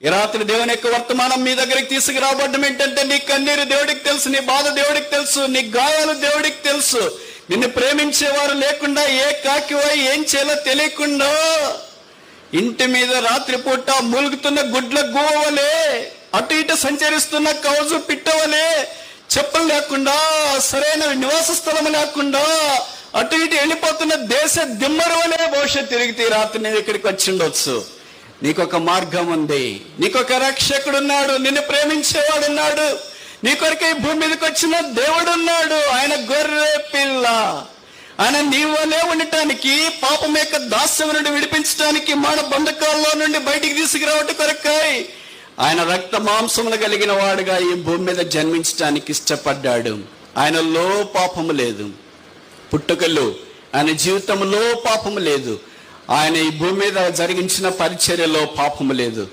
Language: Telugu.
ఈ రాత్రి దేవుని యొక్క వర్తమానం మీ దగ్గరికి తీసుకురాబడ్డం ఏంటంటే, నీ కన్నీరు దేవుడికి తెలుసు, నీ బాధ దేవుడికి తెలుసు, నీ గాయాలు దేవుడికి తెలుసు. నిన్ను ప్రేమించేవారు లేకుండా ఏ కాకివై ఏం చేయాలో తెలియకుండా ఇంటి మీద రాత్రిపూట మూలుగుతున్న గుడ్ల గువ్వలే, అటు ఇటు సంచరిస్తున్న కౌజు పిట్టవలే, చెప్పులు లేకుండా, సరైన నివాస స్థలం లేకుండా అటు ఇటు వెళ్ళిపోతున్న దేశ దిమ్మరు వలే భవిష్యత్తు తిరిగితే రాత్రి నేను ఇక్కడికి వచ్చి ఉండొచ్చు. నీకొక మార్గం ఉంది, నీకొక రక్షకుడు ఉన్నాడు, నిన్ను ప్రేమించేవాడు ఉన్నాడు, నీ కొరకు ఈ భూమి మీదకి వచ్చిన దేవుడు ఉన్నాడు. ఆయన గొర్రె పిల్ల. ఆయన నీ వలే ఉండటానికి, పాపం యొక్క దాస్యం నుండి విడిపించడానికి, మన బంధకాల్లో నుండి బయటికి తీసుకురావటం కొరకై ఆయన రక్త మాంసములు కలిగిన వాడుగా ఈ భూమి మీద జన్మించడానికి ఇష్టపడ్డాడు. ఆయనలో పాపము లేదు, పుట్టుకలో ఆయన జీవితంలో పాపము లేదు, ఆయన ఈ భూమి మీద జరిగించిన పరిచర్యలో పాపము లేదు.